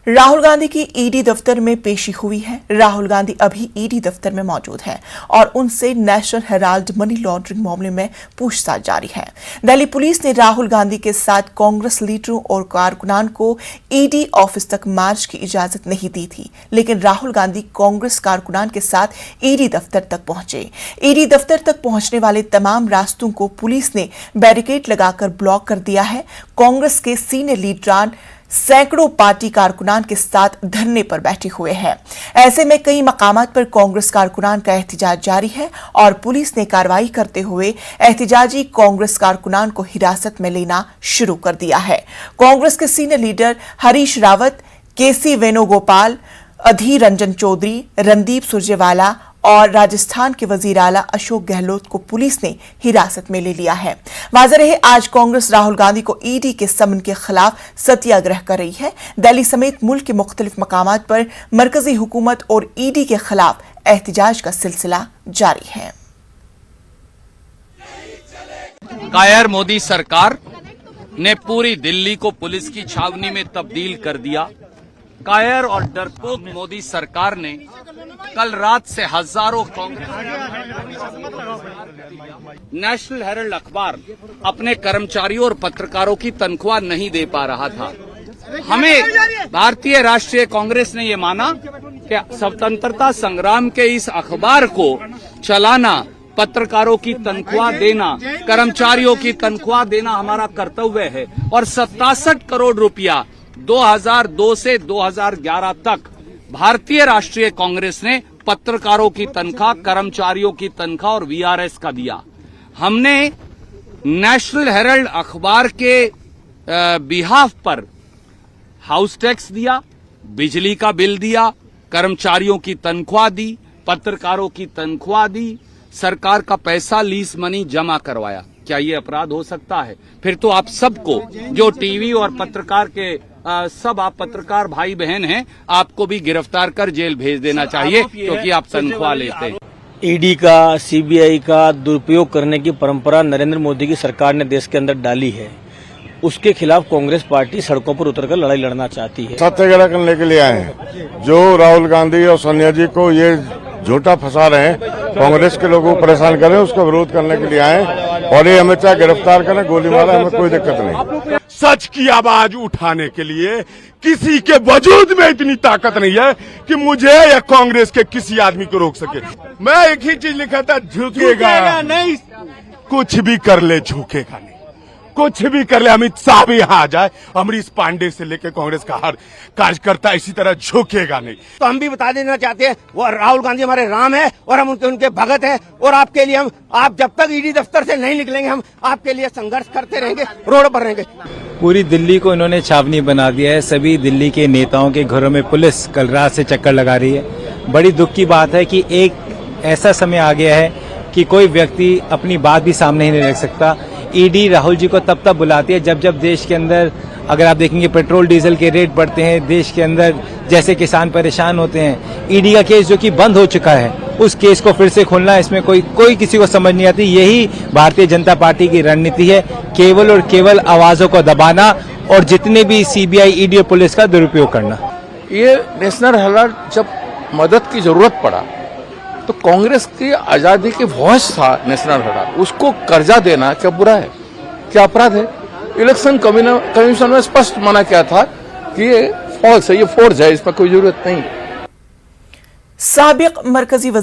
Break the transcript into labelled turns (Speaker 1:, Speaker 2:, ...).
Speaker 1: राहुल गांधी की ईडी दफ्तर में पेशी हुई है। राहुल गांधी अभी ईडी दफ्तर में मौजूद हैं और उनसे नेशनल हेराल्ड मनी लॉन्ड्रिंग मामले में पूछताछ जारी है। दिल्ली पुलिस ने राहुल गांधी के साथ कांग्रेस लीडरों और कारकुनान को ईडी ऑफिस तक मार्च की इजाजत नहीं दी थी, लेकिन राहुल गांधी कांग्रेस कारकुनान के साथ ईडी दफ्तर तक पहुंचे। ईडी दफ्तर तक पहुंचने वाले तमाम रास्तों को पुलिस ने बैरिकेड लगाकर ब्लॉक कर दिया है। कांग्रेस के सीनियर लीडरान सैकड़ों पार्टी कारकुनान के साथ धरने पर बैठे हुए हैं। ऐसे में कई मकामात पर कांग्रेस कारकुनान का एहतजाज जारी है और पुलिस ने कार्रवाई करते हुए एहतजाजी कांग्रेस कारकुनान को हिरासत में लेना शुरू कर दिया है। कांग्रेस के सीनियर लीडर हरीश रावत, केसी वेणुगोपाल, अधीर रंजन चौधरी, रणदीप सुरजेवाला और राजस्थान के वजीर आला अशोक गहलोत को पुलिस ने हिरासत में ले लिया है। वाज़ेह रहे, आज कांग्रेस राहुल गांधी को ईडी के समन के खिलाफ सत्याग्रह कर रही है। दिल्ली समेत मुल्क के मुख्तलिफ मकामात पर मरकजी हुकूमत और ईडी के खिलाफ एहतजाज का सिलसिला जारी है।
Speaker 2: कायर मोदी सरकार ने पूरी दिल्ली को पुलिस की छावनी में तब्दील कर दिया। कायर और डरपोक मोदी सरकार ने कल रात से हजारों कांग्रेस नेशनल हेराल्ड अखबार अपने कर्मचारियों और पत्रकारों की तनख्वाह नहीं दे पा रहा था। हमें भारतीय राष्ट्रीय कांग्रेस ने ये माना कि स्वतंत्रता संग्राम के इस अखबार को चलाना, पत्रकारों की तनख्वाह देना, कर्मचारियों की तनख्वाह देना हमारा कर्तव्य है और 67 करोड़ रुपया 2002 से 2011 तक भारतीय राष्ट्रीय कांग्रेस ने पत्रकारों की तनख्वाह, कर्मचारियों की तनख्वाह और वीआरएस का दिया। हमने नेशनल हेराल्ड अखबार के बिहाफ पर हाउस टैक्स दिया, बिजली का बिल दिया, कर्मचारियों की तनख्वाह दी, पत्रकारों की तनख्वाह दी, सरकार का पैसा लीज मनी जमा करवाया। क्या ये अपराध हो सकता है? फिर तो आप सबको, जो टीवी और पत्रकार के सब आप पत्रकार भाई बहन हैं, आपको भी गिरफ्तार कर जेल भेज देना चाहिए, क्योंकि आप तनख्वाह लेते हैं।
Speaker 3: ईडी का, सीबीआई का दुरुपयोग करने की परंपरा नरेंद्र मोदी की सरकार ने देश के अंदर डाली है। उसके खिलाफ कांग्रेस पार्टी सड़कों पर उतरकर लड़ाई लड़ना चाहती है।
Speaker 4: सत्याग्रह करने के लिए आए हैं। जो राहुल गांधी और सोनिया जी को ये झूठा फंसा रहे हैं, कांग्रेस के लोगों को परेशान कर रहे हैं, उसका विरोध करने के लिए आए और ये हमें चाहे गिरफ्तार करें, गोली मारे, हमें कोई दिक्कत नहीं।
Speaker 5: सच की आवाज उठाने के लिए किसी के वजूद में इतनी ताकत नहीं है कि मुझे या कांग्रेस के किसी आदमी को रोक सके। मैं एक ही चीज लिखा था, झुकेगा नहीं, कुछ भी कर ले झुकेगा नहीं, कुछ भी कर ले। अमित शाह भी यहाँ आ जाए, अमरीश पांडे से लेकर कांग्रेस का हर कार्यकर्ता इसी तरह झुकेगा नहीं।
Speaker 6: तो हम भी बता देना चाहते हैं, वो राहुल गांधी हमारे राम है और हम उनके भगत हैं और आपके लिए आप जब तक ईडी दफ्तर से नहीं निकलेंगे, हम आपके लिए संघर्ष करते रहेंगे, रोड पर रहेंगे।
Speaker 7: पूरी दिल्ली को इन्होंने छावनी बना दिया है। सभी दिल्ली के नेताओं के घरों में पुलिस कल रात से चक्कर लगा रही है। बड़ी दुख की बात है कि एक ऐसा समय आ गया है कि कोई व्यक्ति अपनी बात भी सामने ही नहीं रख सकता। ईडी राहुल जी को तब तब बुलाती है जब जब देश के अंदर, अगर आप देखेंगे, पेट्रोल डीजल के रेट बढ़ते हैं, देश के अंदर जैसे किसान परेशान होते हैं। ईडी का केस जो कि बंद हो चुका है, उस केस को फिर से खोलना, इसमें कोई किसी को समझ नहीं आती। यही भारतीय जनता पार्टी की रणनीति है, केवल और केवल आवाजों को दबाना और जितने भी सीबीआई, ईडी और पुलिस का दुरुपयोग करना।
Speaker 8: ये नेशनल हेराल्ड जब मदद की जरूरत पड़ा तो कांग्रेस की आजादी की वॉइस था नेशनल हेराल्ड, उसको कर्जा देना क्या बुरा है, क्या अपराध है? इलेक्शन कमीशन ने स्पष्ट मना किया था कि ये फॉल्स है, ये फोर्ज है, इसमें कोई जरूरत नहीं।
Speaker 1: साबिक मरकजी वजीर